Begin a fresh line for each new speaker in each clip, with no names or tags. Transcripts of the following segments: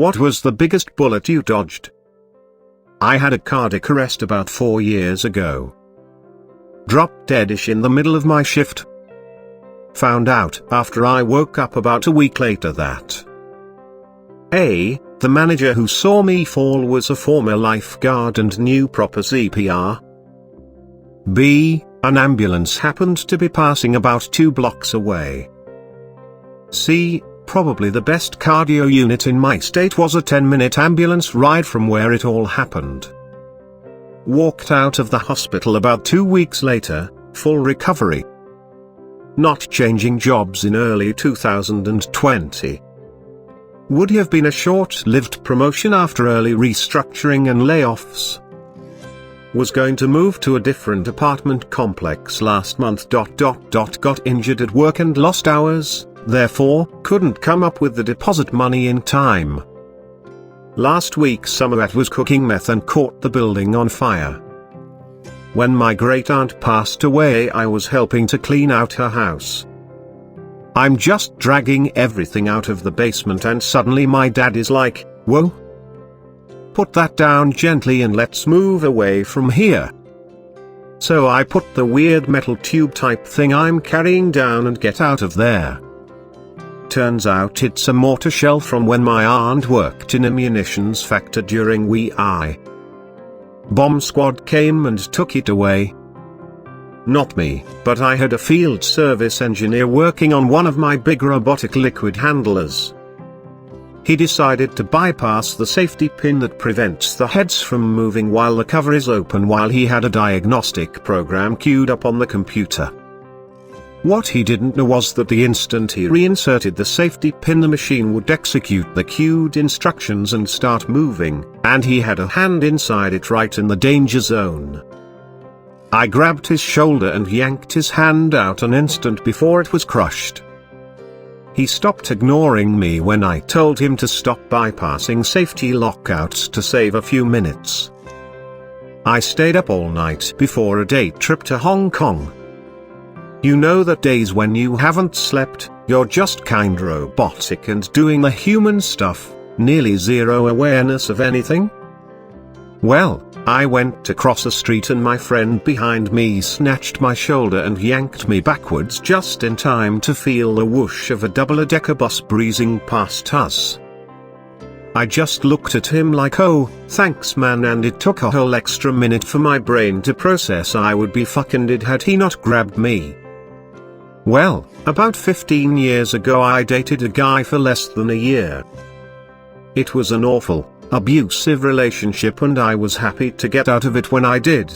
What was the biggest bullet you dodged? I had a cardiac arrest about 4 years ago. Dropped deadish in the middle of my shift. Found out after I woke up about a week later that A. The manager who saw me fall was a former lifeguard and knew proper CPR. B. An ambulance happened to be passing about 2 blocks away. C. Probably the best cardio unit in my state was a 10-minute ambulance ride from where it all happened. Walked out of the hospital about 2 weeks later, full recovery. Not changing jobs in early 2020. Would have been a short-lived promotion after early restructuring and layoffs. Was going to move to a different apartment complex last month. Got injured at work and lost hours, therefore couldn't come up with the deposit money in time. Last week Summerat was cooking meth and caught the building on fire. When my great-aunt passed away, I was helping to clean out her house. I'm just dragging everything out of the basement and suddenly my dad is like, "Whoa. Put that down gently and let's move away from here." So I put the weird metal tube type thing I'm carrying down and get out of there. Turns out it's a mortar shell from when my aunt worked in a munitions factory during WEI. Bomb squad came and took it away. Not me, but I had a field service engineer working on one of my big robotic liquid handlers. He decided to bypass the safety pin that prevents the heads from moving while the cover is open while he had a diagnostic program queued up on the computer. What he didn't know was that the instant he reinserted the safety pin, the machine would execute the queued instructions and start moving, and he had a hand inside it right in the danger zone. I grabbed his shoulder and yanked his hand out an instant before it was crushed. He stopped ignoring me when I told him to stop bypassing safety lockouts to save a few minutes. I stayed up all night before a day trip to Hong Kong. You know that days when you haven't slept, you're just kind robotic and doing the human stuff, nearly zero awareness of anything? Well, I went to cross a street and my friend behind me snatched my shoulder and yanked me backwards just in time to feel the whoosh of a double-decker bus breezing past us. I just looked at him like, "Oh, thanks man," and it took a whole extra minute for my brain to process I would be fucking dead had he not grabbed me. Well, about 15 years ago I dated a guy for less than a year. It was an awful, abusive relationship and I was happy to get out of it when I did.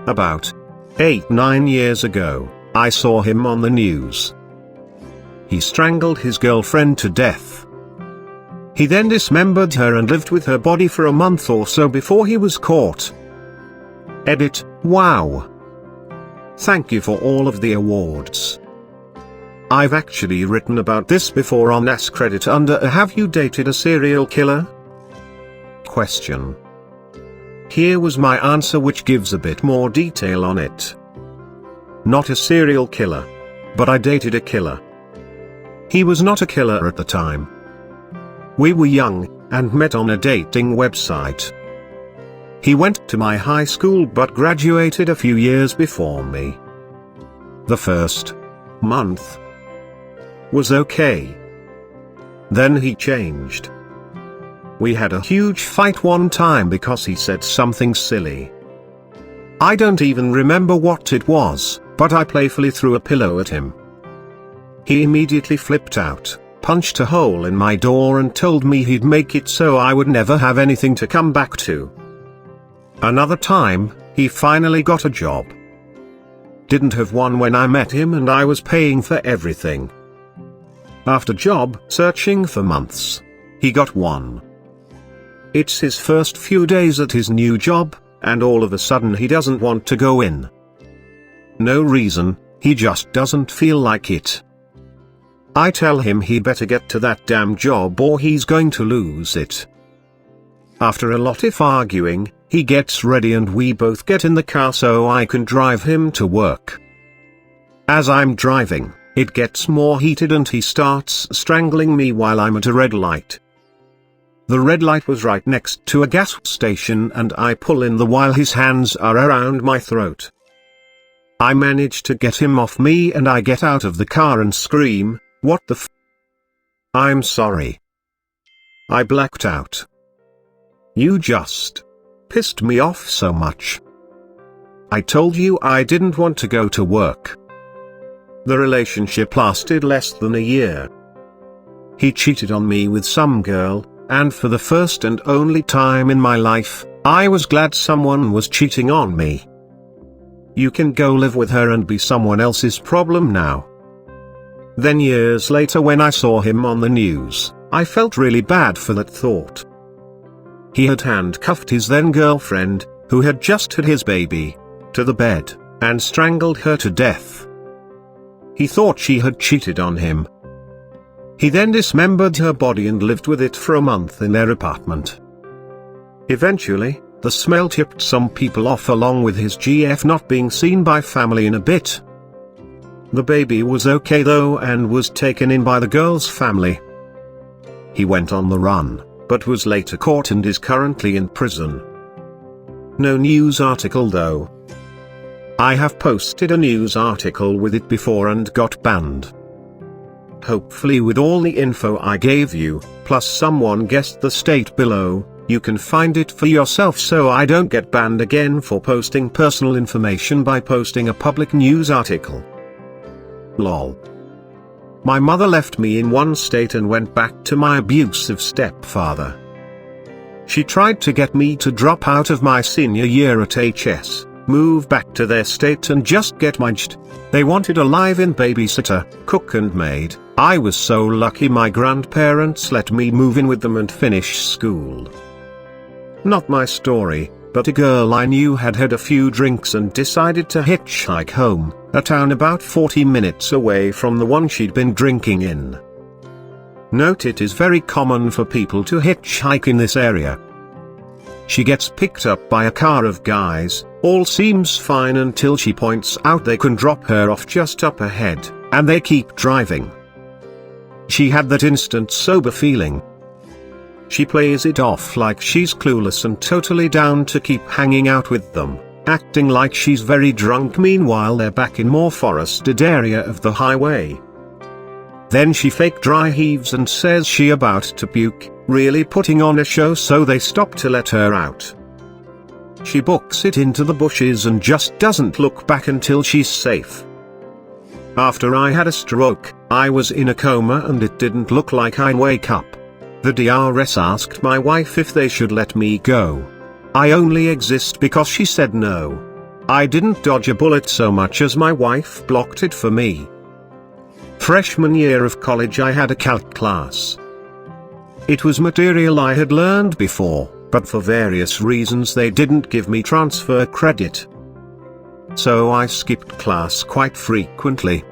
About 8-9 years ago, I saw him on the news. He strangled his girlfriend to death. He then dismembered her and lived with her body for a month or so before he was caught. Edit, wow. Thank you for all of the awards. I've actually written about this before on Ask Reddit under a "Have you dated a serial killer?" question. Here was my answer, which gives a bit more detail on it. Not a serial killer. But I dated a killer. He was not a killer at the time. We were young, and met on a dating website. He went to my high school but graduated a few years before me. The first month was okay. Then he changed. We had a huge fight one time because he said something silly. I don't even remember what it was, but I playfully threw a pillow at him. He immediately flipped out, punched a hole in my door and told me he'd make it so I would never have anything to come back to. Another time, he finally got a job. Didn't have one when I met him and I was paying for everything. After job searching for months, he got one. It's his first few days at his new job, and all of a sudden he doesn't want to go in. No reason, he just doesn't feel like it. I tell him he better get to that damn job or he's going to lose it. After a lot of arguing, he gets ready and we both get in the car so I can drive him to work. As I'm driving, it gets more heated and he starts strangling me while I'm at a red light. The red light was right next to a gas station and I pull in the while his hands are around my throat. I manage to get him off me and I get out of the car and scream, "What the f? I'm sorry. I blacked out. You just pissed me off so much. I told you I didn't want to go to work." The relationship lasted less than a year. He cheated on me with some girl, and for the first and only time in my life, I was glad someone was cheating on me. You can go live with her and be someone else's problem now. Then years later when I saw him on the news, I felt really bad for that thought. He had handcuffed his then girlfriend, who had just had his baby, to the bed, and strangled her to death. He thought she had cheated on him. He then dismembered her body and lived with it for a month in their apartment. Eventually, the smell tipped some people off along with his GF not being seen by family in a bit. The baby was okay though and was taken in by the girl's family. He went on the run, but was later caught and is currently in prison. No news article though. I have posted a news article with it before and got banned. Hopefully with all the info I gave you, plus someone guessed the state below, you can find it for yourself so I don't get banned again for posting personal information by posting a public news article. Lol. My mother left me in one state and went back to my abusive stepfather. She tried to get me to drop out of my senior year at HS, move back to their state and just get munched. They wanted a live-in babysitter, cook and maid. I was so lucky my grandparents let me move in with them and finish school. Not my story, but a girl I knew had had a few drinks and decided to hitchhike home, a town about 40 minutes away from the one she'd been drinking in. Note it is very common for people to hitchhike in this area. She gets picked up by a car of guys, all seems fine until she points out they can drop her off just up ahead, and they keep driving. She had that instant sober feeling. She plays it off like she's clueless and totally down to keep hanging out with them, acting like she's very drunk meanwhile they're back in more forested area of the highway. Then she fake dry heaves and says she about to puke, really putting on a show so they stop to let her out. She books it into the bushes and just doesn't look back until she's safe. After I had a stroke, I was in a coma and it didn't look like I'd wake up. The DRS asked my wife if they should let me go. I only exist because she said no. I didn't dodge a bullet so much as my wife blocked it for me. Freshman year of college I had a calc class. It was material I had learned before, but for various reasons they didn't give me transfer credit. So I skipped class quite frequently.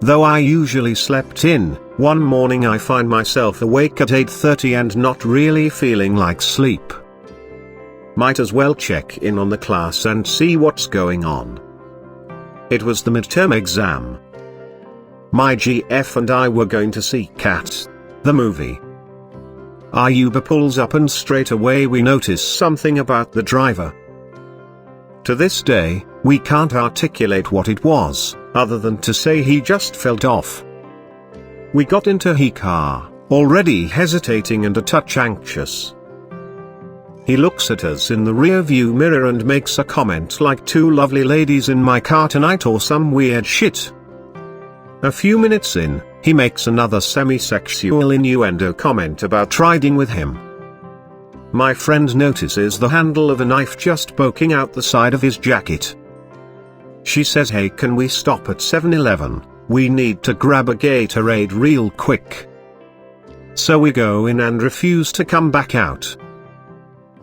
Though I usually slept in, one morning I find myself awake at 8:30 and not really feeling like sleep. Might as well check in on the class and see what's going on. It was the midterm exam. My GF and I were going to see Cats, the movie. Our Uber pulls up and straight away we notice something about the driver. To this day, we can't articulate what it was, other than to say he just felt off. We got into his car, already hesitating and a touch anxious. He looks at us in the rear view mirror and makes a comment like "two lovely ladies in my car tonight" or some weird shit. A few minutes in, he makes another semi-sexual innuendo comment about riding with him. My friend notices the handle of a knife just poking out the side of his jacket. She says, "Hey, can we stop at 7-Eleven? We need to grab a Gatorade real quick." So we go in and refuse to come back out.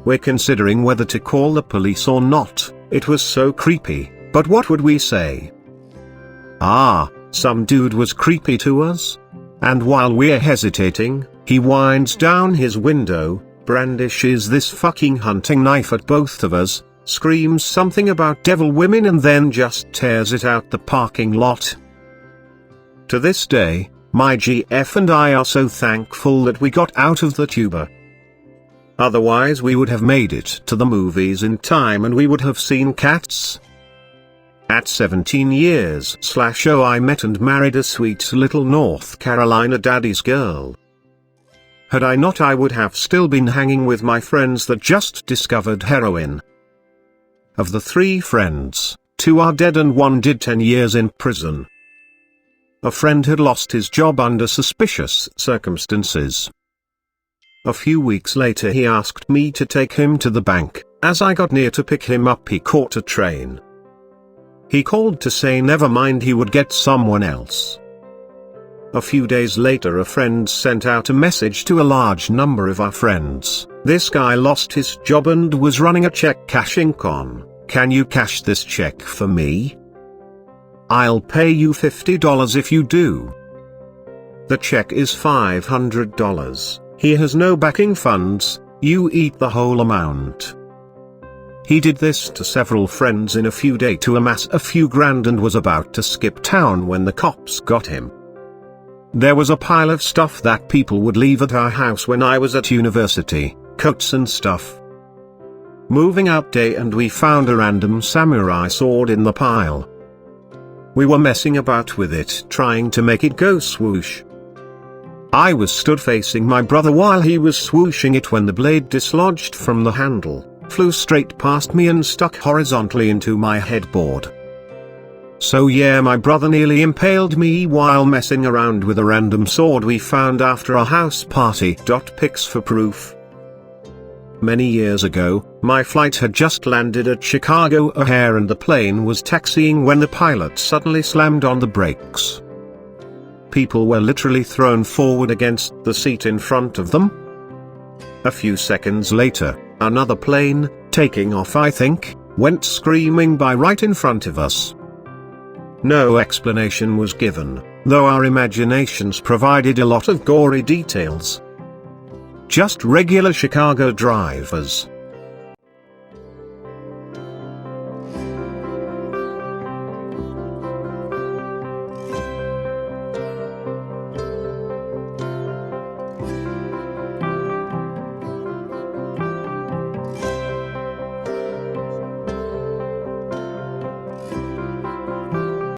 We're considering whether to call the police or not. It was so creepy, but what would we say? Some dude was creepy to us. And while we're hesitating, he winds down his window, brandishes this fucking hunting knife at both of us, screams something about devil women and then just tears it out the parking lot. To this day, my GF and I are so thankful that we got out of that Uber, Otherwise we would have made it to the movies in time and we would have seen Cats. At 17 years/0 I met and married a sweet little North Carolina daddy's girl. Had I not, I would have still been hanging with my friends that just discovered heroin. Of the 3 friends, 2 are dead and 1 did 10 years in prison. A friend had lost his job under suspicious circumstances. A few weeks later he asked me to take him to the bank. As I got near to pick him up, he caught a train. He called to say never mind, he would get someone else. A few days later a friend sent out a message to a large number of our friends. This guy lost his job and was running a check cashing con. Can you cash this check for me? I'll pay you $50 if you do. The check is $500. He has no backing funds, you eat the whole amount. He did this to several friends in a few days to amass a few grand and was about to skip town when the cops got him. There was a pile of stuff that people would leave at our house when I was at university, coats and stuff. Moving out day and we found a random samurai sword in the pile. We were messing about with it, trying to make it go swoosh. I was stood facing my brother while he was swooshing it when the blade dislodged from the handle, flew straight past me and stuck horizontally into my headboard. So yeah, my brother nearly impaled me while messing around with a random sword we found after a house party. Pics for proof. Many years ago, my flight had just landed at Chicago O'Hare and the plane was taxiing when the pilot suddenly slammed on the brakes. People were literally thrown forward against the seat in front of them. A few seconds later, another plane, taking off I think, went screaming by right in front of us. No explanation was given, though our imaginations provided a lot of gory details. Just regular Chicago drivers.